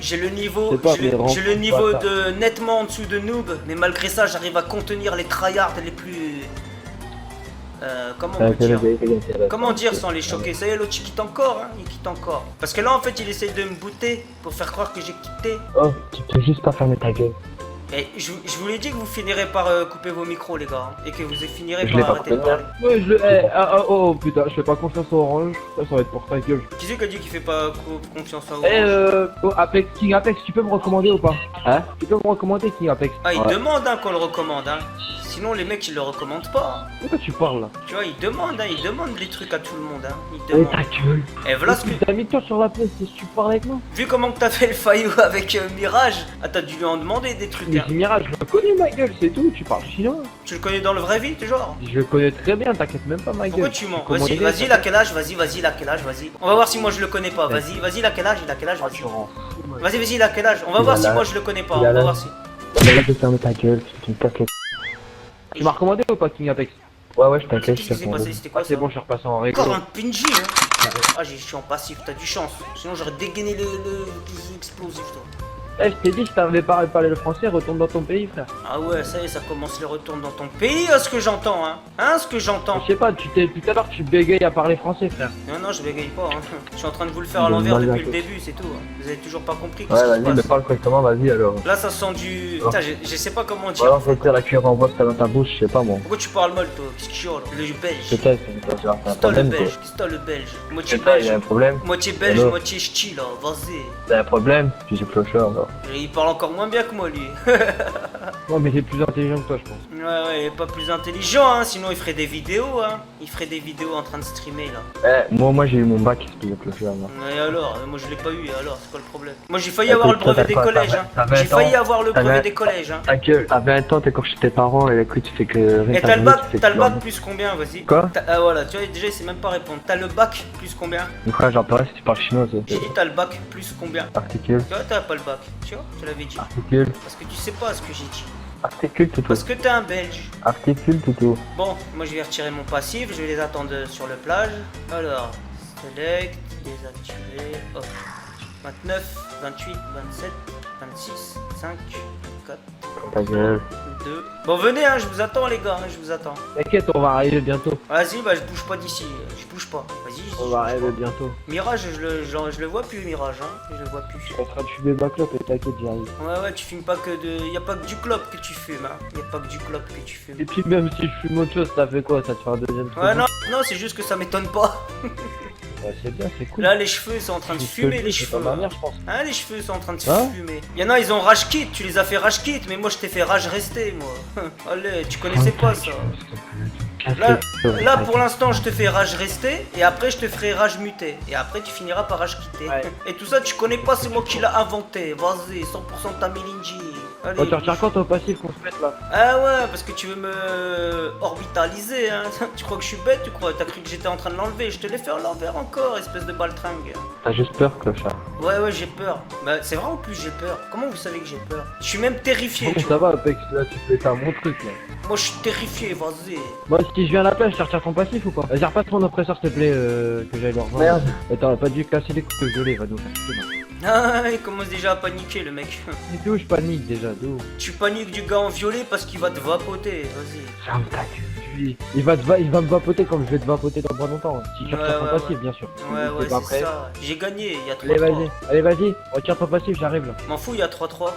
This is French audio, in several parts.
J'ai le niveau, pas, j'ai le niveau pas de nettement en dessous de noob, mais malgré ça j'arrive à contenir les tryhards les plus... comment on peut dire Comment dire sans les choquer? Ça y est, l'autre il quitte encore, hein, il quitte encore. Parce que là en fait il essaye de me booter pour faire croire que j'ai quitté. Oh, tu peux juste pas fermer ta gueule. Et je vous l'ai dit que vous finirez par couper vos micros les gars, hein, et que vous finirez Je l'ai par pas arrêter de coupé. parler. Ouais, je le. Oh putain, je fais pas confiance au orange. Ça va être pour ta gueule. Qui c'est qui a dit qu'il fait pas confiance à Orange? Apex, King Apex, tu peux me recommander ou pas? Hein? Tu peux me recommander King Apex? Ah il Ouais. demande hein, qu'on le recommande hein. Sinon les mecs ils le recommandent pas. Hein. De quoi tu parles là? Tu vois ils demandent hein, ils demandent des trucs à tout le monde hein. Ils Oh demandent. ta gueule. Et voilà ce que... T'as mis toi sur la place si tu parles avec moi? Vu comment que t'as fait le faillot avec Mirage, ah t'as dû lui en demander des trucs Mais hein. c'est Mirage, je le connais ma gueule, c'est tout. Tu parles chinois? Tu le connais dans le vrai vie, tu genre? Je le connais très bien, t'inquiète même pas ma gueule. Pourquoi tu mens? Comment Vas-y, il est, vas-y, ça il a quel âge? Vas-y, il a quel âge? Vas-y. On va voir si moi je le connais pas. Ouais. Vas-y, il a quel âge? Il a quel âge? Vas-y. Assurance. Vas-y, il a quel âge? On va Il voir a si l'âge. moi je le connais pas. Il a On va l'âge. voir si. Arrête de fermer ta gueule, tu me casses les... Tu m'as recommandé ou pas King Apex? Ouais, je t'inquiète, Qu'est-ce je qui t'ai s'est passé? C'était quoi Ah, ça? c'est bon, je suis repassé en règle. Encore un PNJ, hein? Ah, je suis en passif, t'as du chance. Sinon j'aurais dégainé le explosif, toi. Eh, je t'ai dit, je t'avais pas parlé le français, retourne dans ton pays, frère. Ah ouais, ça y est, ça commence les retours dans ton pays, ce que j'entends, hein? Hein, ce que j'entends? Je sais pas, tout à l'heure tu bégayes à parler français, frère. Non, je bégaye pas, hein. Je suis en train de vous le faire à Il l'envers demande depuis un le peu. début, c'est tout. Hein. Vous avez toujours pas compris Ouais, qu'est-ce qui vas-y, se mais passe. parle correctement, vas-y alors. Là, ça sent du... Oh. Putain, je sais pas comment dire. Ouais, on fait tirer la cuillère en bois que t'as dans ta bouche, je sais pas moi. Pourquoi tu parles mal, toi? Qu'est-ce qu'il chiale? Le belge. Peut-être, c'est un C'est toi le problème quoi. belge. C'est toi le belge. Moitié Je sais pas, il y a un belge. problème. Moitié belge, Alors moitié ch'ti, là. Vas-y. T'as un problème? Tu es clochard là. Et il parle encore moins bien que moi, lui. Ouais, mais il est plus intelligent que toi, je pense. Ouais, il est pas plus intelligent, hein. Sinon, il ferait des vidéos, hein. Il ferait des vidéos en train de streamer, là. Moi j'ai eu mon bac, c'est plus clochard là. Et alors? Moi, je l'ai pas eu, et alors? C'est quoi le problème? Moi, j'ai failli Écoute, avoir le toi, brevet t'as des quoi, collèges, t'as hein. 20 J'ai failli ans, avoir le t'as brevet 20 des collèges, hein. Ta gueule, à 20 ans, t'es encore chez tes parents et écoute, tu fais que... Et t'as le bac, plus combien, vas-y? Quoi? Ah voilà, tu vois, déjà, il sait même pas répondre. T'as le bac plus combien? Mon frère, j'en parle si tu parles chinois, J'ai c'est... dit t'as le bac plus combien? Articule, Tu vois, t'as pas le bac. Tu vois, je l'avais dit. articule, Parce que tu sais pas ce que j'ai dit. articule toutou. Parce que t'es un belge. Articule toutou. Bon, moi je vais retirer mon passif, je vais les attendre sur le plage. Alors, select, désactiver, hop. 29, 28, 27, 26, 5, 4, Ta gueule. 2. Bon, venez, hein, je vous attends, les gars, hein, je vous attends. T'inquiète, on va arriver bientôt. Vas-y, bah je bouge pas d'ici, je bouge pas. Vas-y, je On bouge va pas. arriver bientôt. Mirage, je le vois plus, Mirage, hein. Je le vois plus. Je suis en train de fumer ma clope et t'inquiète, j'y arrive. Ouais, tu fumes pas que de. Y a pas que du clope que tu fumes, hein. Y a pas que du clope que tu fumes. Et puis même si je fume autre chose, ça fait quoi? Ça te fait un deuxième truc? Ouais, non, c'est juste que ça m'étonne pas. Ouais, c'est bien, c'est cool. Là, les cheveux sont en train de Je fumer, te le les dis, c'est cheveux. pas ma mère, je pense. Hein, les cheveux sont en train de Hein fumer. Y'en a, ils ont rage quit, tu les as fait rage quit, mais moi je t'ai fait rage rester, moi. Allez, tu connaissais pas ça. Là, pour l'instant, je te fais rage rester, et après, je te ferai rage muter. Et après, tu finiras par rage quitter. Ouais. Et tout ça, tu connais pas, c'est moi qui l'ai inventé. Vas-y, 100% Tamilinji. Allez. Oh, tu retires quand ton passif qu'on se mette là? Ah ouais, parce que tu veux me orbitaliser, hein. Tu crois que je suis bête, tu crois? T'as cru que j'étais en train de l'enlever? Je te l'ai fait à l'envers encore, espèce de baltringue. T'as juste peur, clochard. Ouais, j'ai peur. Bah, c'est vrai en plus, j'ai peur. Comment vous savez que j'ai peur? Je suis même terrifié. Bon, tu ça va, Apex, là, tu fais faire mon truc là. Moi, je suis terrifié, vas-y. Moi, si je viens à la plage, je te retire ton passif ou pas? Vas-y, repasse mon oppresseur s'il te plaît, que j'aille le rejoindre. Merde. Attends, on a pas dû casser les coups de violet, va nous faire chier, là. Ah, il commence déjà à paniquer, le mec. Et d'où je panique déjà, d'où? Tu paniques du gars en violet parce qu'il va te vapoter, vas-y. Ferme ta gueule. Il va me vapoter comme je vais te vapoter dans pas longtemps. Si tu Ouais, retires ton ouais, passif, bien sûr. Ouais, T'es pas c'est prêt? ça. J'ai gagné, il y a 3-3. Allez, vas-y, retire ton passif, j'arrive là. M'en fous, il y a 3-3.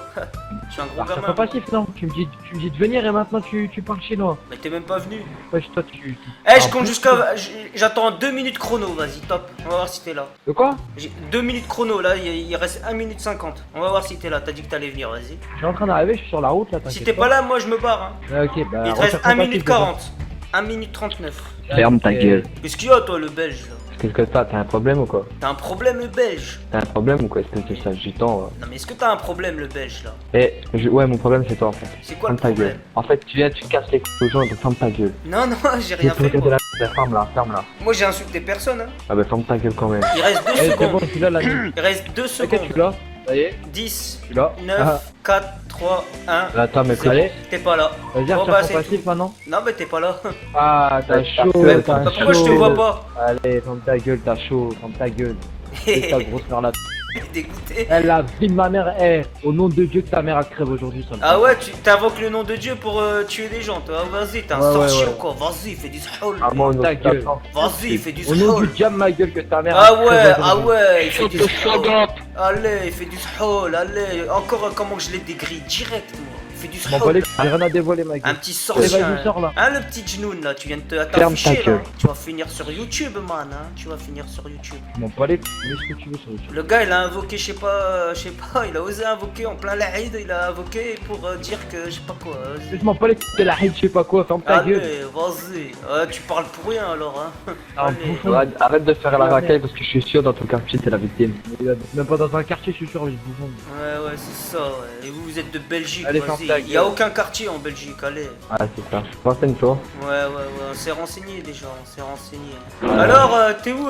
Je suis un gros Retire gamin. ton passif, non? Tu me dis de venir et maintenant tu parles chinois. Mais t'es même pas venu. Wesh, toi, tu. Eh, je compte jusqu'à. J'attends 2 minutes chrono, vas-y, top. On va voir si t'es là. De quoi? J'ai 2 minutes chrono, là, il reste 1 minute 50. On va voir si t'es là, t'as dit que t'allais venir, vas-y. Je suis en train d'arriver, je suis sur la route là, Si t'inquiète t'es pas là, moi je me barre. Hein. Ah, ok, bah. Il te retire reste ton 1 passif, minute déjà. 40. 1 minute 39. Ferme ta gueule. Qu'est-ce qu'il y a toi le belge là? Qu'est-ce que t'as un problème ou quoi? T'as un problème le belge? T'as un problème ou quoi? Est-ce que c'est ça gitan? Non mais est-ce que t'as un problème le belge là? Ouais, mon problème c'est toi en fait. C'est quoi le Ferme ta gueule. problème? En fait, tu viens, tu casses les couilles aux gens, donc ferme ta gueule. Non, non, j'ai rien fait de moi. la ferme là, ferme là. Moi j'ai insulté personne hein. Ah bah ferme ta gueule quand même. Il reste 2 Eh, c'est bon, secondes. je suis là, la nuit. Il reste 2 Ok, je suis secondes. là. Ça y est, 10, je suis là. 9, 4, 3, 1. Attends, mais C'est Allez. bon, t'es pas là. Vas-y, Bon, retire bah, ton c'est passif maintenant. Non mais t'es pas là. Ah, t'as chaud, Ouais, t'as Bah, chaud. pourquoi je te vois pas? Allez, ferme ta gueule, t'as chaud, ferme ta gueule. C'est ta grosse mère là. Dégoûté. Elle, la vie de ma mère, au nom de Dieu que ta mère a crève aujourd'hui, ça me Ah ouais, tu t'invoques le nom de Dieu pour tuer des gens toi. Vas-y, t'es un Ouais, ouais, sorcier ouais. ou quoi? Vas-y, fais du sahol. Ah, moi, Ta gueule. Vas-y, fais du Au nom sahol. du diable, ma gueule, que ta mère Ah a crève ouais, ah aujourd'hui. ouais, il fait du sahol. Allez, il fait du sahol, allez. Encore comment je l'ai dégrillé direct moi. Il fait du Je m'en bats les sahol. couilles, j'ai rien à dévoiler, ma Un gueule. petit Allez, sorcier. vas-y, sors là. Hein, le petit genoun là, tu viens de Ferme t'afficher ta là. gueule. Tu vas finir sur YouTube, man. Hein. Tu vas finir sur YouTube. Je m'en bats les couilles, mets ce que tu veux sur YouTube. Le gars, il a invoqué, je sais pas, il a osé invoquer en plein l'Aïd, il a invoqué pour dire que je sais pas quoi. Je m'en bats les couilles de la haine, je sais pas quoi, ferme ta gueule. Allez, vas-y. Ouais, tu parles pour rien alors, hein. Ah, Allez. bouffon. Arrête de faire la racaille parce que je suis sûr dans ton quartier t'es la victime. Même pas dans un quartier, je suis sûr, je bouffon. Ouais, c'est ça, ouais. Et vous êtes de Belgique, Allez, ferme ta vas-y. Il y a gueule. aucun quartier en Belgique, allez. Ah c'est ça. Renseigne-toi. Ouais, on s'est renseigné déjà, on s'est renseigné. Alors, t'es où,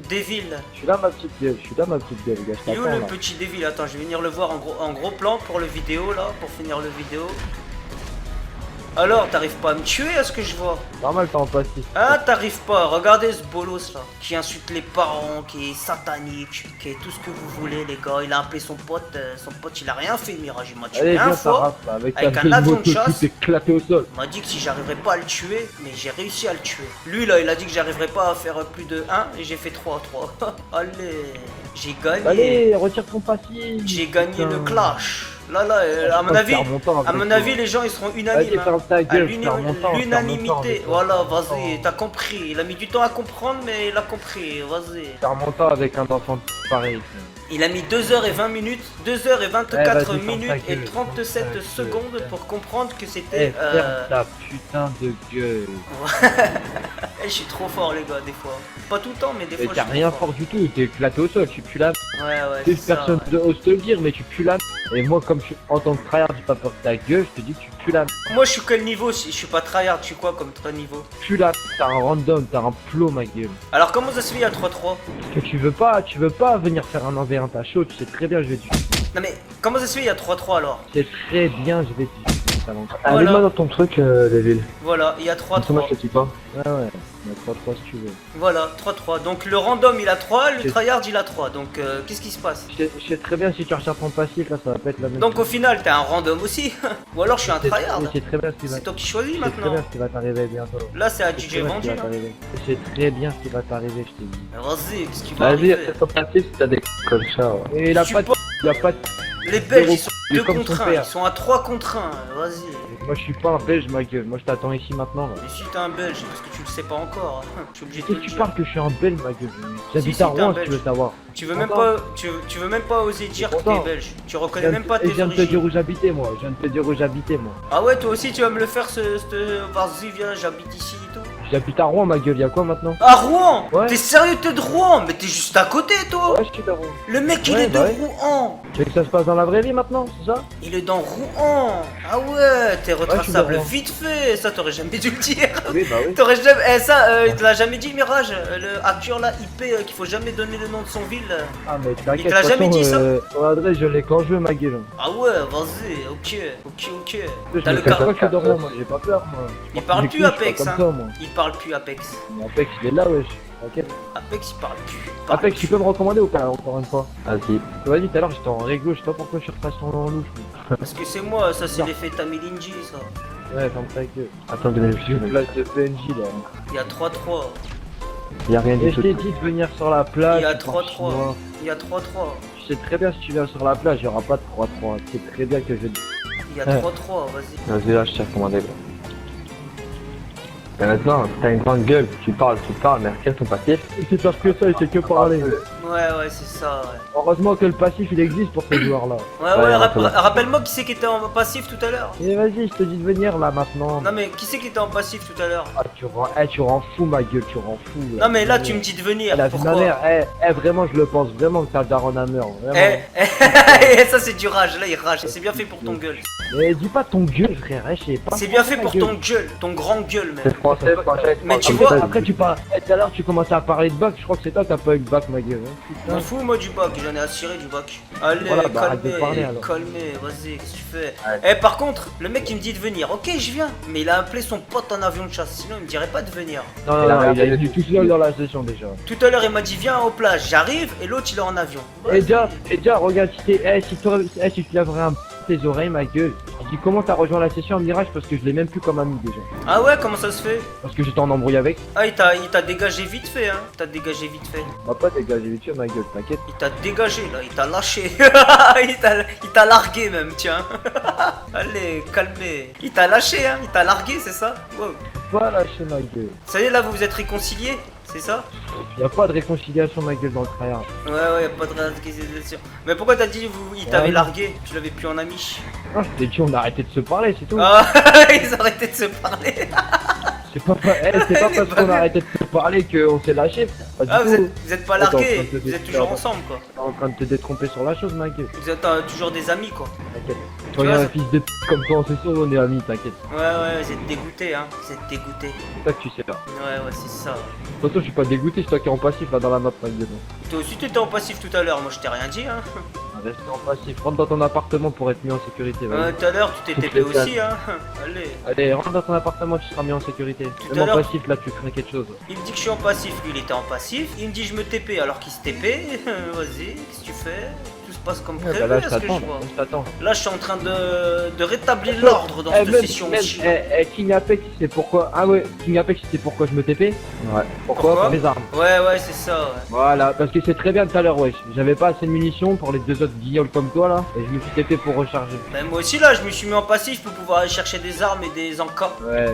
Devil? Je suis là, ma petite gueule, je suis là, ma petite gueule, gars, je Il est où t'attends le là. petit Devil? Attends, je vais venir le voir en gros plan pour le vidéo là, pour finir le vidéo. Alors, t'arrives pas à me tuer à ce que je vois? Normal, t'es en passif. Ah, t'arrives pas, regardez ce bolos là, qui insulte les parents, qui est satanique, qui est tout ce que vous voulez les gars. Il a appelé son pote il a rien fait, Mirage, il m'a tué Allez, une viens, ça fois. rappe, là, avec avec ta un vieille avion de moto chasse. tout éclaté au sol. Il m'a dit que si j'arriverais pas à le tuer, mais j'ai réussi à le tuer. Lui là, il a dit que j'arriverais pas à faire plus de 1 et j'ai fait 3-3. Allez, j'ai gagné. Allez, retire ton passif. J'ai gagné Putain. le clash. Là, à mon Je avis, perds mon temps avec à mon toi. avis, les gens ils seront Vas-y, unanimes. hein. ferme ta À gueule, je perds mon temps, je perds mon temps l'unanimité. avec toi. Voilà, vas-y, t'as compris. Il a mis du temps à comprendre, mais il a compris. Vas-y. Je perds mon temps avec un enfant pareil. Il a mis 2h20 minutes, 2h24 vas-y, minutes ferme ta et gueule, 37 ferme ta secondes gueule. pour comprendre que Eh, c'était. ferme ta putain de gueule. Je suis trop fort, les gars, des fois. Pas tout le temps, mais des Mais fois. t'as je suis rien trop fort du tout, t'es éclaté au sol, tu pues la Ouais, T'es c'est ça, personne ouais. ose te le dire, mais tu pues la Et moi, comme je, en tant que tryhard, j'ai pas peur de ta gueule, je te dis que tu pues la Moi, je suis quel niveau si je suis pas tryhard? Je suis quoi comme niveau? Puis la t'as un random, t'as un plot, ma gueule. Alors, comment ça se fait à 3-3? Que tu veux pas venir faire un 1v1, t'as chaud, tu sais très bien, je vais te Non, mais comment ça se fait à 3-3 alors? Tu sais très bien, je vais te Voilà. Allez-moi dans ton truc, les villes. Voilà, il y a Moi 3-3. je te dis pas. Ouais, ouais, on a 3-3 si tu veux. Voilà, 3-3. Donc le random il a 3, le C'est- tryhard il a 3. Donc qu'est-ce qui se passe? Je sais très bien si tu recherches ton passif, là, ça va pas être la même Donc au chose. final t'es un random aussi. Ou alors je suis un Je sais- tryhard. Je sais très bien ce qui va C'est toi qui choisis je sais très maintenant. bien ce qui va t'arriver bientôt. Là c'est à Je sais DJ très bien ce vendu. qui va hein. t'arriver. Je sais très bien ce qui va t'arriver, je t'ai dit. Mais vas-y, qu'est-ce qui va Vas-y, arriver? fais ton passif si t'as des comme ça. Ouais. Et il a Je pas suis de... Il a pas de... Les Belges ils sont Il est 2 comme contre son 1, père. ils sont à 3 contre 1. Vas-y. Moi je suis pas un belge, ma gueule. Moi je t'attends ici maintenant, là. Mais si t'es un belge, c'est parce que tu le sais pas encore. Je suis obligé de te Qu'est-ce le que tu dire. parles que je suis un belge, ma gueule? J'habite si, à t'es un Rouen si tu Belge. veux savoir. Tu veux même Content. pas, tu veux même pas oser dire que t'es Content. belge. Tu Je reconnais viens même de- pas et tes je viens de te dire origines. où j'habitais, moi. Je viens de te dire où j'habitais, moi. Ah ouais, toi aussi tu vas me le faire vas-y viens, j'habite ici et tout. J'habite à Rouen, ma gueule. Y'a quoi maintenant? À Rouen? Ouais. T'es sérieux, t'es de Rouen? Mais t'es juste à côté, toi! Ouais, je suis à Rouen. Le mec, il Ouais, est de bah ouais. Rouen! Tu veux que ça se passe dans la vraie vie maintenant, c'est ça? Il est dans Rouen! Ah ouais, t'es je suis retraçable dans Rouen. vite fait! Ça, t'aurais jamais dû le dire! Oui, bah oui. T'aurais jamais. Il te l'a jamais dit, Mirage? Le hacker là, IP, qu'il faut jamais donner le nom de son ville. Ah, mais Il t'inquiète, te l'a de toute jamais façon, dit, ça ton adresse, je l'ai quand je veux, ma gueule. Ah ouais, vas-y, ok. Je T'as me le fais car- pas que je suis de Rouen, moi. J'ai pas peur, moi. Il parle Les plus couilles, je suis Apex, pas hein. comme ça, moi. Il parle plus Apex. Mais Apex, il est là, wesh. T'inquiète. Apex, il parle plus. Il parle Apex, tu peux me recommander ou pas, encore une fois? Vas-y. Vas-y, tout à l'heure, j'étais en réglo, je sais pas pourquoi je suis repassé en louche. moi. Parce que c'est moi, ça c'est Non. l'effet Tamilinji, ça. Ouais, ferme ta gueule. Attends, je vais Je suis le place de PNJ, là. Il y a 3-3. Y'a rien Et du je tout. t'ai dit de venir sur la plage. Il y a tu pars 3-3. chinois. Il y a 3-3. Je sais très bien si tu viens sur la plage, il y aura pas de 3-3. Tu sais très bien que je... Il y a Ouais. 3-3, vas-y. Vas-y, là, je t'ai recommandé. Là. Et maintenant, t'as une grande gueule, tu parles, mais retire ton passif. C'est parce que ça, il sait que parler. Ouais, c'est ça, ouais. Heureusement que le passif il existe pour ces joueurs-là. Rappelle-moi qui c'est qui était en passif tout à l'heure. Et vas-y, je te dis de venir là maintenant. Non mais qui c'est qui était en passif tout à l'heure? Ah, tu rends fou ma gueule, tu rends fou. Non mais là tu me dis de venir. La vie de ma mère, vraiment je le pense vraiment que ta daronne a meurt. Ça c'est du rage, là il rage, c'est bien fait pour ton gueule. Mais dis pas ton gueule frère, je sais pas. C'est bien fait pour ton gueule, ton grand gueule même. C'est français, français. Mais tu vois, après tu parles, tout à l'heure tu commençais à parler de bac, je crois que c'est toi qui t'as pas eu le bac ma gueule. je m'en fous moi du bac, j'en ai assuré du bac. Allez, Voilà, bah, arrête de parler, calmez, alors. calmez, vas-y, qu'est-ce que tu fais? Ouais. Par contre, le mec il me dit de venir, ok je viens, mais il a appelé son pote en avion de chasse, sinon il me dirait pas de venir. Non, il a dit tout seul dans la session déjà. Tout à l'heure il m'a dit viens aux plages, j'arrive et l'autre il est en avion. Et déjà, regarde, si tu laverais un peu tes oreilles ma gueule. Je dis comment t'as rejoint la session en Mirage parce que je l'ai même plus comme ami déjà. Ah ouais, comment ça se fait? Parce que j'étais en embrouille avec. Ah il t'a dégagé vite fait hein, On va pas dégager vite fait ma gueule, t'inquiète. Il t'a dégagé là, il t'a lâché. il t'a largué même, tiens. Allez, calmez. Il t'a lâché hein, il t'a largué, c'est ça? Wow. Pas lâcher ma gueule. Ça y est là vous vous êtes réconciliés? C'est ça? Y'a pas de réconciliation ma gueule dans le tryhard. Ouais, y'a pas de réconciliation. Mais pourquoi t'as dit il t'avait largué? Tu l'avais plus en ami? Ah, je t'ai dit on a arrêté de se parler, c'est tout. Ah, ils ont arrêté de se parler. C'est pas parce qu'on a arrêté de se parler qu'on s'est lâché. Ah, vous êtes pas largués, vous êtes toujours ensemble quoi. T'es en train de te détromper sur la chose ma gueule. Vous êtes toujours des amis quoi. T'inquiète. Tu Toi vois, un fils de p comme toi en session, on est amis, t'inquiète. Ouais, vous êtes dégoûtés hein, vous êtes dégoûtés. C'est ça que tu sais pas. Ouais, c'est ça. De toute façon, je suis pas dégoûté, c'est toi qui es en passif là dans la map ma gueule. Toi aussi t'étais en passif tout à l'heure, moi je t'ai rien dit hein. Reste en passif, rentre dans ton appartement pour être mis en sécurité. Ouais, tout à l'heure tu t'es TP aussi hein. Allez. Allez, rentre dans ton appartement, tu seras mis en sécurité. Tout Même à en l'heure- passif, là, tu ferais quelque chose. Il me dit que je suis en passif, lui il était en passif. Il me dit je me TP alors qu'il se TP. Vas-y, qu'est-ce que tu fais? Tout se passe comme prévu, Bah là, je à ce que je t'attends, vois. je t'attends. Là je suis en train de rétablir l'ordre dans cette session aussi. King Apex, c'est pourquoi. Ah ouais, King Apex, c'est pourquoi je me TP. Ouais. Pourquoi Pour les armes. Ouais, c'est ça, ouais. Voilà, parce que c'est très bien tout à l'heure, wesh. J'avais pas assez de munitions pour les deux autres guignols comme toi là, et je me suis TP pour recharger. Bah, moi aussi là, je me suis mis en passif pour pouvoir aller chercher des armes et des encas. Ouais,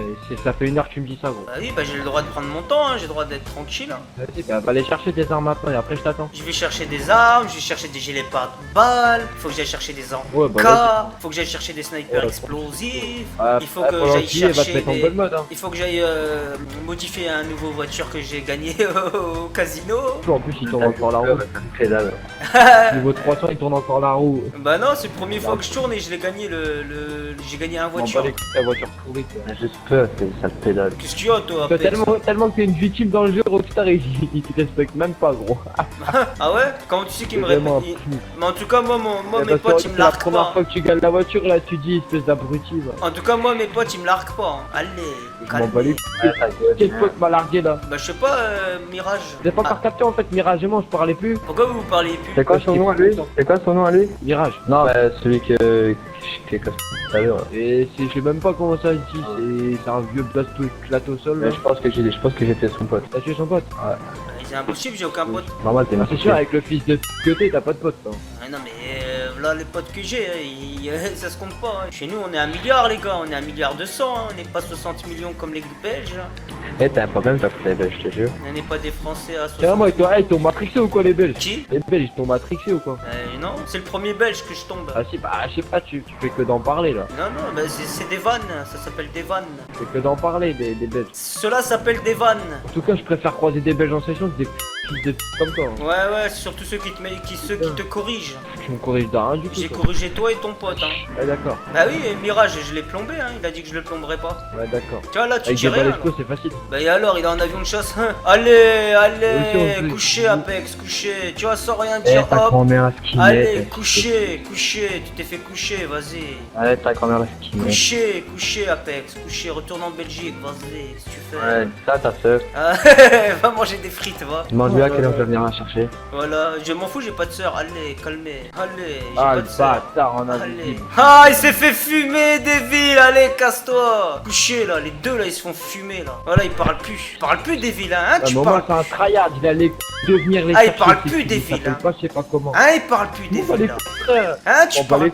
ça fait 1 heure que tu me dis ça, gros. Bah oui, bah j'ai le droit de prendre mon temps, hein, j'ai le droit d'être tranquille. Hein. Vas-y, bah, va aller chercher tes armes maintenant et après je t'attends. Je vais chercher des armes, je vais chercher des gilets pare-balles, faut que j'aille chercher des encas, Ouais, bah, faut que j'aille chercher des snipers Ouais, explosifs, Ah, il faut que j'aille va te chercher mettre en bonne mode, hein. Il faut que j'aille modifier un nouveau voiture que j'ai gagné au casino. En plus, il tourne encore la roue. Pédale. Niveau 300, il tourne encore la roue. Bah non, c'est la première fois que je tourne et je l'ai gagné j'ai gagné un voiture. La voiture pourrie, quoi. Juste peu, ça te pédale. Qu'est-ce qu'il y a toi Toi, Apex? tellement que t'es une victime dans le jeu, Rockstar, il te respecte même pas, gros. Ah ouais? Comment tu sais qu'il me Vraiment répond? fou. Mais en tout cas, moi mes Parce que potes ils me c'est la larguent première pas. fois que tu gagnes la voiture, là, tu dis espèce d'abruti, va. En tout cas, moi mes potes ils me larguent pas. Hein. Allez, Je m'en bats les calmez. couilles. Quel pote m'a largué là? Bah je sais pas, Mirage. Vous avez pas Ah, encore capté en fait, Mirage et moi, je parlais plus. pourquoi vous parlez plus? C'est quoi son nom à lui? C'est quoi son nom à lui? Mirage. Non, bah, celui qui est comme ça. Et je sais même pas comment ça se dit, c'est un vieux blasto éclate au sol là. Je pense que j'étais son pote. T'as tué son pote? C'est impossible, j'ai aucun pote. Normal, t'es C'est sûr, avec le fils de que t'es, t'as pas de pote, toi. Ah, non mais là les potes que j'ai, ça se compte pas. Hein. Chez nous on est 1 milliard les gars, on est 1 milliard 200, hein. On n'est pas 60 millions comme les Belges. Hein. Eh, t'as un problème, t'as foutu les Belges, je te jure. On n'est pas des Français à 60 Carrément, ils t'ont matrixé ou quoi les Belges? Qui? Les Belges, ils t'ont matrixé ou quoi? Non, c'est le premier Belge que je tombe. Ah si, bah je sais pas, tu fais que d'en parler là. Non, bah, c'est des vannes, ça s'appelle des vannes. Tu fais que d'en parler des Belges. Cela s'appelle des vannes. En tout cas, je préfère croiser des Belges en session que des fils de comme toi. Hein. Ouais, c'est surtout ceux qui te corrigent. Tu me corriges de rien du tout. J'ai toi. corrigé toi et ton pote. Hein. Ouais, d'accord. Bah oui, Mirage, je l'ai plombé, hein. Il a dit que je le plomberais pas. Ouais, d'accord. Tu vois, là, tu Avec dis des rien. balesco, là. c'est facile. Bah et alors, il est en avion de chasse. Hein. Allez, Oui, couchez Apex, couchez. Tu vois, sans rien dire, t'as hop. combien à skinner? Allez, coucher, tu t'es fait coucher, vas-y. Allez, t'as combien à skinner? Coucher Apex, coucher, retourne en Belgique, vas-y, qu'est-ce que tu fais? Ouais, ça, ta sœur. Ah, va manger des frites, va. Demande-lui à quelle heure je vais venir la chercher. Voilà, je m'en fous, j'ai pas de soeur, allez, calmez. Allez, j'ai Ah, pas le de soeur. bâtard en Allez. invisible. Ah, il s'est fait fumer, Devil, allez, casse-toi. Couché là, les deux là, ils se font fumer là. Voilà, ils parlent plus. Ils parlent plus Devil, hein, tu Moi, parles. c'est un tryhard, il allait devenir les Ah, il chercher, parle c'est plus tout, des il s'appelle villes, pas, je sais pas comment. Hein, il parle plus Bon, bah, Devil les là. frères. Hein, tu Bon, bah,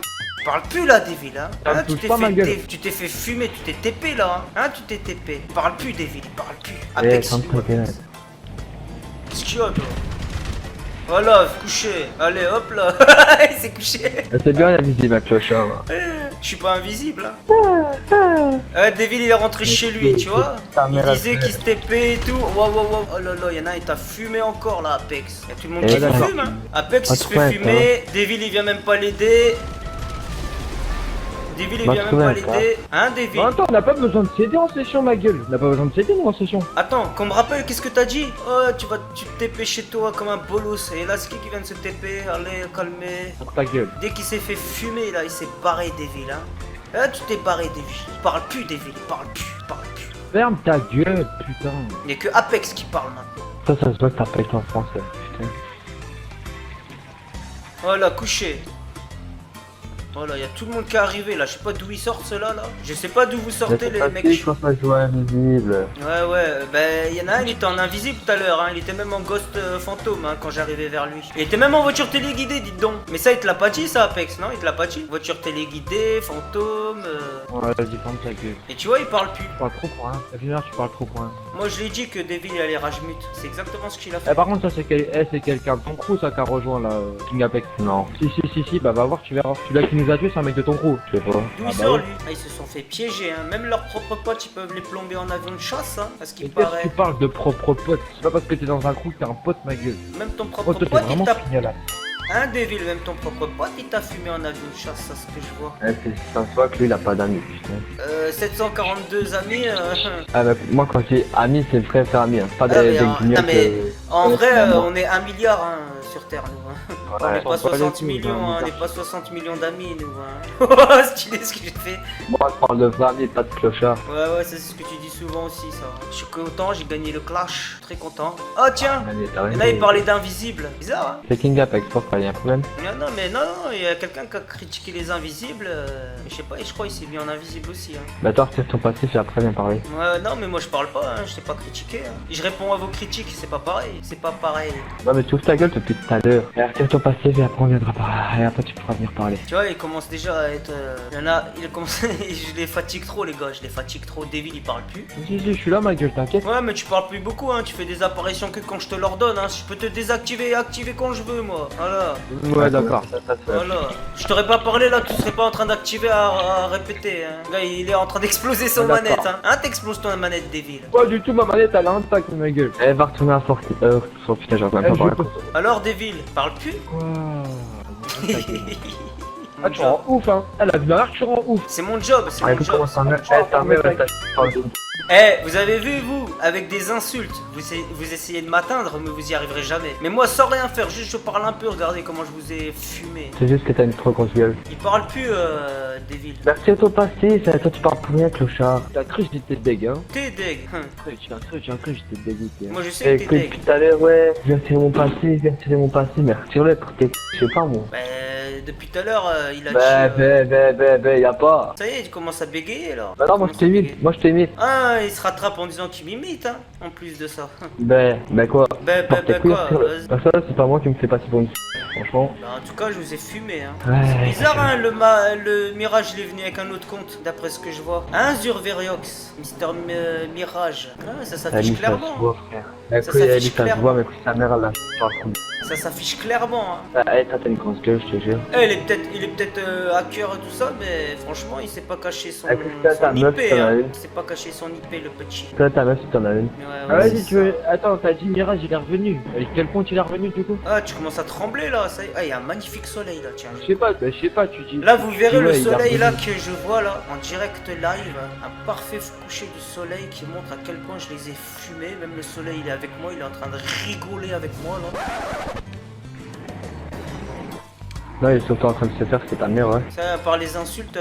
parles plus là, Devil, hein. Ça me Hein, touche pas ma gueule. tu t'es fait fumer, tu t'es TP là, hein, tu t'es TP. Il parle plus Devil, il parle plus. Eh, Apex, comme Apex. ça, Qu'est-ce qu'il y a toi? Voilà, couché. Allez, hop là. Il s'est couché. C'est bien invisible, un clochard. Je suis pas invisible. Hein. Devil il est rentré chez lui, tu vois. Il disait qu'il se TP et tout. Wow, wow, wow. Oh là là, y'en a un, il t'a fumé encore là, Apex. Y'a tout le monde qui fume. Hein. Apex il se fait fumer. Devil il vient même pas l'aider. Devil il vient même pas l'aider. Hein, Devil? Attends, on n'a pas besoin de s'aider en session, ma gueule. On n'a pas besoin de s'aider, nous, en session. Attends, qu'on me rappelle, qu'est-ce que t'as dit? Oh, tu te TP chez toi comme un bolos. Et là, c'est qui vient de se TP? Allez, calmez. Pour ta gueule. Dès qu'il s'est fait fumer, là, il s'est barré, Devil. Hein. Là, tu t'es barré, Devil. Il parle plus, Devil. Il parle plus. Ferme ta gueule, putain. Il n'y a que Apex qui parle maintenant. Ça se voit que t'as pas été en français, putain. Voilà, couché. Voilà, il y a tout le monde qui est arrivé là. Je sais pas d'où ils sortent ceux-là là. Je sais pas d'où vous sortez les mecs. Je pense à jouer invisible. Ouais, ben il y en a un, il était en invisible tout à l'heure. Hein. Il était même en ghost fantôme hein, quand j'arrivais vers lui. Il était même en voiture téléguidée, dites donc. Mais ça, il te l'a pas dit ça, Apex, non? Il te l'a pas dit? Voiture téléguidée, fantôme. Ouais, vas-y, ferme ta gueule. Et tu vois, il parle plus. Tu parles trop pour rien. Tu parles trop pour rien. Moi, je l'ai dit que Devil il allait rage mute. C'est exactement ce qu'il a fait. Eh, par contre, ça, c'est quelqu'un de ton crew, ça, qui a rejoint là, King Apex. Non. Si, bah va voir, tu verras. Celui-là qui nous a tué, c'est un mec de ton crew. Je sais pas. D'où il sort lui? Ah, ils se sont fait piéger, hein. Même leurs propres potes, ils peuvent les plomber en avion de chasse, hein. Parce qu'il paraît. Tu parles de propres potes. C'est pas parce que t'es dans un crew que t'es un pote, ma gueule. Même ton propre Toi, t'es pote, il vraiment t'a. fini là. Hein, Devil, même ton propre pote, il t'a fumé en avion de chasse, ça, ce que je vois. Ça se voit que lui, il a pas d'amis, putain. 742 amis. Ah, bah, moi, quand je dis amis, c'est vrai frère ami, hein. Pas Ah, des non, guignols. mais en vrai, on est 1 milliard hein, sur Terre, nous. Hein. On Ouais, n'est pas 60 millions, hein, on n'est pas 60 millions d'amis, nous. Hein. Stylé ce que j'ai fait. Moi, je parle de vrai ami, pas de clochard. Ouais, c'est ce que tu dis souvent aussi, ça. Je suis content, j'ai gagné le clash. Très content. Oh, tiens! Il Et là, il parlait d'invisibles. Bizarre, hein? C'est King Apex, pourquoi il y a un problème? Non, il y a quelqu'un qui a critiqué les invisibles. Je sais pas, et je crois qu'il s'est mis en invisible aussi. Hein. Bah, toi, retire ton passif et après, viens parler. Ouais, non, mais moi je parle pas, hein, je t'ai pas critiqué. Hein. Je réponds à vos critiques, c'est pas pareil. C'est pas pareil. Non, mais tu ouvres ta gueule depuis tout à l'heure. Retire ton passif et après, on viendra parler. Et après, tu pourras venir parler. Tu vois, il commence déjà à être. Il y en a, il commence. Je les fatigue trop, les gars, je les fatigue trop. Devil, il parle plus. Si, je suis là, ma gueule, t'inquiète. Ouais, mais tu parles plus beaucoup, hein. Tu fais des apparitions que quand je te l'ordonne, hein. Je peux te désactiver et activer quand je veux, moi. Voilà. Ouais, d'accord. Voilà. Je t'aurais pas parlé là, tu serais pas en train d'activer à répéter. Hein. Le gars, il est en train d'exploser son manette. Hein, t'exploses ton manette, Devil. Pas du tout, ma manette, elle est intacte, ma gueule. Elle va retourner à Fortnite. Oh putain, j'ai quand même pas parlé. Alors, Devil, parle plus. Ah, tu rends ouf, hein. Elle a vu ma marque, tu rends ouf. C'est mon job, c'est mon job. Comment ça ta mère, elle t'a Eh, vous avez vu, vous, avec des insultes, vous essayez de m'atteindre, mais vous y arriverez jamais. Mais moi, sans rien faire, juste je parle un peu, regardez comment je vous ai fumé. C'est juste que t'as une trop grosse gueule. Il parle plus, Devil. Merci à ton passif, toi tu parles pour rien, clochard. T'as cru que j'étais deg, hein. T'es deg. Tu as cru que j'étais dégoûté. Moi, je sais que t'es deg. Depuis tout à l'heure, ouais, viens tirer mon passif, mais retire-le pour tes je sais pas moi. Bah, depuis tout à l'heure, il a dit. Y'a pas. Ça y est, tu commences à bégayer, là. Bah non, moi je t'imite, Ah, il se rattrape en disant qu'il m'imite, hein, en plus de ça. Bah quoi? Quoi Bah ça, c'est pas moi qui me fais passer pour une franchement. Bah, en tout cas, je vous ai fumé, hein. Ouais. C'est bizarre, hein, le Mirage, il est venu avec un autre compte, d'après ce que je vois. Hein, Zurveriox, Mister Mirage. Ah, ça s'affiche clairement. Ça s'affiche clairement. Mais sa mère, elle a Ça s'affiche clairement, hein. Ah, t'as une grosse gueule, je te jure. Il est peut-être hacker et tout ça, mais franchement, il s'est pas caché son IP, hein. Il s'est pas caché son IP, le petit. Toi, ta meuf, si t'en as une. Ah, vas-y, tu veux. Attends, t'as dit Mirage, il est revenu. Avec quel compte il est revenu, du coup? Ah, tu commences à trembler là, ça y est. Ah, il y a un magnifique soleil là, tiens. Je sais pas, tu dis. Là, vous verrez le soleil là que je vois là, en direct live. Un parfait coucher du soleil qui montre à quel point je les ai fumés. Même le soleil, il est avec moi, il est en train de rigoler avec moi là. Non, il est surtout en train de se faire, c'est ta mère, ouais. Ça, par les insultes,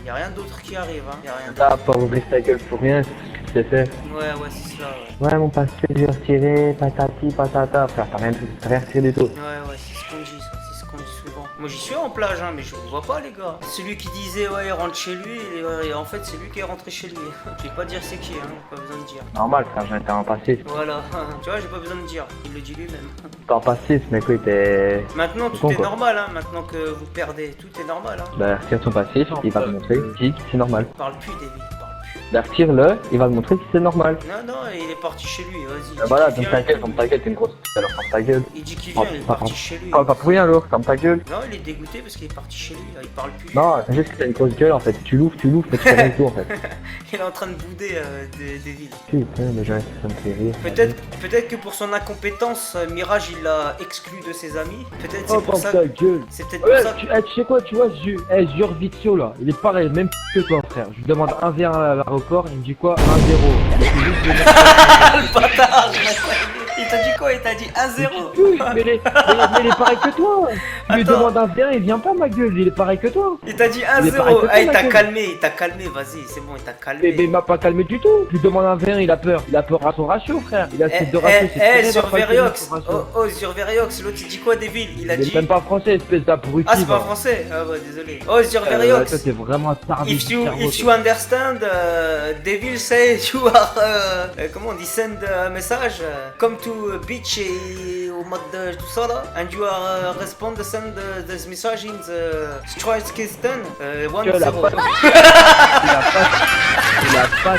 y a rien d'autre qui arrive, hein. Y a rien T'as pas ouvert ta gueule pour rien, c'est ce que tu sais fait. Ouais, c'est ça, ouais. Ouais, mon passé, j'ai retiré, patati, patata. Frère, t'as rien retiré du tout. Ouais, c'est ce qu'on dit, ça, c'est ce qu'on dit souvent. Moi, j'y suis en plage, hein, mais je vous vois pas, les gars. Celui qui disait, ouais, il rentre chez lui, et en fait, c'est lui qui est rentré chez lui. Je vais pas dire c'est qui, hein, pas besoin de dire. Normal, frère, j'étais en passif. Voilà, tu vois, j'ai pas besoin de dire, il le dit lui-même. T'es en passif, mec, oui, t'es. Maintenant, tout est normal, hein, maintenant que vous perdez, tout est normal, hein. Bah, retire ton passif, il va te montrer, si, c'est normal. Parle plus, David, parle plus. Bah, retire-le, il va te montrer que c'est normal. Non, non, il est parti chez lui, vas-y. Bah voilà, donc ta gueule, t'es une grosse pute, alors ferme ta gueule. Il dit qu'il vient, il est parti chez lui. Parle pas pour rien alors, ferme ta gueule. Non, il est dégoûté parce qu'il est parti chez lui, là, il parle plus. Non, c'est juste que t'as une grosse gueule en fait, tu l'ouvres, mais tu fais rien du tout en fait. Il est en train de bouder des villes. Putain, mais ça me fait rire. Peut-être que pour son incompétence, Mirage il l'a exclu de ses amis. Peut-être Oh, c'est pour ça. ta gueule. C'est peut-être Ouais, pour ça. tu sais quoi, tu vois, Jurvizio là, il est pareil, même que toi frère. Je lui demande 1v1 à l'aéroport, il me dit quoi 1-0. Le bâtard, il t'a dit quoi? Il t'a dit 1-0. Oui, mais il est pareil que toi. Je lui Attends. demande 1v1, il vient pas ma gueule, il est pareil que toi. Il t'a dit Il est pareil 1-0. que Ah, il toi, t'a ma calmé, vas-y, c'est bon, il t'a Mais il calmé. m'a pas calmé du tout. Je lui demande 1v1, il a peur. Il a peur à son ratio frère. Il a cette de ratio, c'est très sur bien, pas Veriox. son ratio. Oh, sur Veriox, l'autre il dit quoi Devil? Il a Il est dit. même pas français, espèce d'abruti. Ah, c'est pas va. français? Ah, bah, désolé. Oh, sur Veriox. Toi, t'es vraiment un tardé If du you cerveau, understand, Devil say you are comment on dit send a message come to beach et au mode de tout ça là and you are respond send this message in the strike Kirsten 1-0. Il a pas. Il a pas.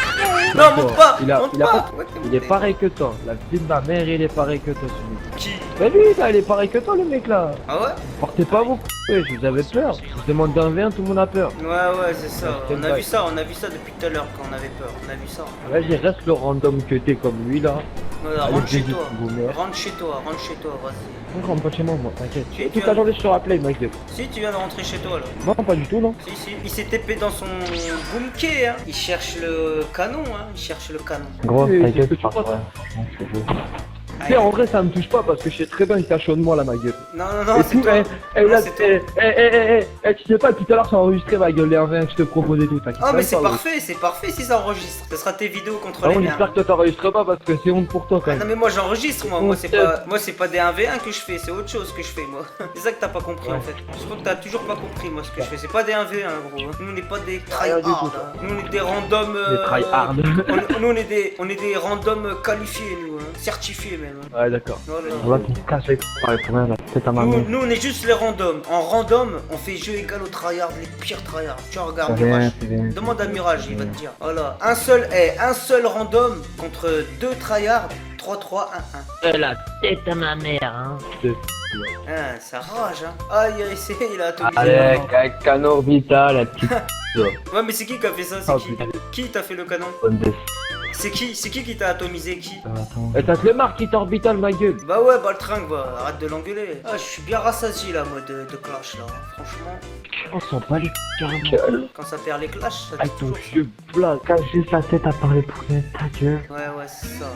Non, monte pas, Il a monte pas. pas. Ouais, Il est pareil que toi. La vie de ma mère, il est pareil que toi, celui. Qui? Mais lui, là, il est pareil que toi, le mec là. Ah ouais? Portez pas vous. Ouais, je vous avais peur. Je demande d'un V1, tout le monde a peur. Ouais, c'est ça. Ouais, On a vu ça depuis tout à l'heure quand on avait peur. On a vu ça. Vas-y, reste le random que t'es comme lui là. Voilà, Allez, rentre chez bisous, toi. vous, merde. Rentre chez toi, vas-y. On rentre pas chez moi, t'inquiète. Tu- Toute la journée sur la play, mec. Si tu viens de rentrer chez toi là. Non, pas du tout, non. Si, il s'est TP dans son boomkey, hein. Il cherche le canon, hein. Il cherche le canon. Gros, Oui, ta c'est ce gueule, que tu tu crois, parles. Tu sais, en vrai, ça me touche pas parce que je sais très bien qu'il t'a chaud de moi là, ma gueule. Non, Et c'est tout, toi. Non, là, c'est toi. tu sais pas, tout à l'heure, ça a enregistré ma gueule, les 1v1 que je te propose et tout, t'inquiète. Oh, mais même c'est pas, parfait si ça enregistre. Ce sera tes vidéos contre ouais. les Bon, miens. j'espère que toi t'enregistres pas parce que c'est honte pour toi quand Ah, même. non, mais moi j'enregistre, moi. On Moi, sait. c'est pas des 1v1 que je fais, c'est autre chose que je fais, moi. C'est ça que t'as pas compris Ouais. en fait. Je crois que t'as toujours pas compris, moi, ce que je fais. C'est pas des 1v1, gros. Nous, on n'est pas des Rien du tryhard. tout, hein. Nous, on est des randoms. Des tryhard. Nous, on est des randoms qualifiés, nous. Hein. Certifiés, même. Hein. Ouais, d'accord. Voilà. On va te casser les parler pour rien, la tête à ma main. Nous, on est juste les randoms. En random, on fait jeu égal aux tryhards, les pires tryhards. Tu regardes, C'est rien, Mirage. c'est rien. Demande à Mirage, il va te dire. Voilà. Un seul random contre 2 tryhards. 3-3-1-1. La tête à ma mère, hein. Ah, ça rage, hein. Aïe, il a atomisé. Allez, avec canon vital, la petite Ouais, mais c'est qui a fait ça? C'est Oh, qui? putain. Qui t'a fait le canon? bonne des... C'est qui t'a atomisé? Qui? Attends. Et t'as que le marque qui t'orbital, ma gueule. Bah ouais, Baltringue, va, arrête de l'engueuler. Ah, je suis bien rassasié là, moi, de clash là. Franchement, On s'en bat les carrément. quand ça perd les clashs, ça Avec dit ton toujours ça. vieux plat. Cache juste la tête à parler pour rien, ta gueule. Ouais, c'est ça.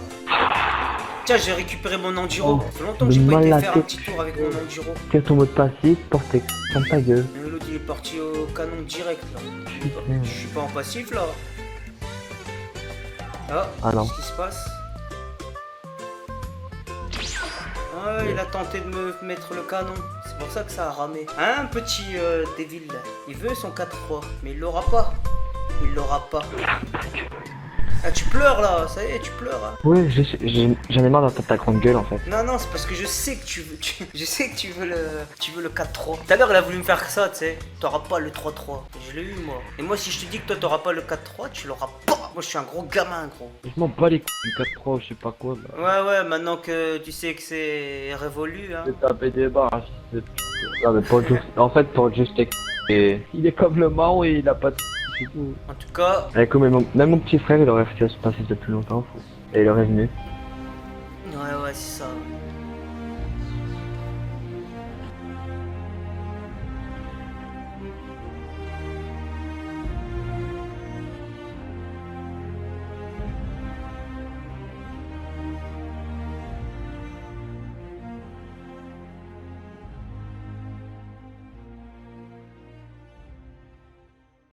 Tiens, j'ai récupéré mon enduro. Oh, Ça fait longtemps que j'ai pas mal été la faire un tête. petit tour avec mon enduro. Tire ton mot de passif, portez, ferme ta gueule. Et l'autre il est parti au canon direct là. Putain. Je suis pas en passif là. Ah non. Qu'est-ce qui se passe? Ah, il a tenté de me mettre le canon. C'est pour ça que ça a ramé. Hein, petit Devil là. Il veut son 4-3, mais il l'aura pas. Il l'aura pas. Ah, tu pleures là, ça y est, tu pleures. Hein. Ouais, j'en ai marre d'entendre ta grande gueule en fait. Non, c'est parce que je sais que je sais que tu veux le 4-3. Tout à l'heure, il a voulu me faire ça, tu sais. T'auras pas le 3-3. Je l'ai eu, moi. Et moi, si je te dis que toi, t'auras pas le 4-3, tu l'auras pas. Moi, je suis un gros gamin, gros. Je m'en bats les couilles du 4-3, je sais pas quoi là. Ouais, maintenant que tu sais que c'est révolu, hein. Je vais taper des barres, fils de p***. Non mais pour juste... En fait, pour juste et... Il est comme le marron et il a pas de c'est tout. En tout cas, Même mon petit frère, il aurait retiré ce passif depuis longtemps. Et il aurait venu. ouais, c'est ça.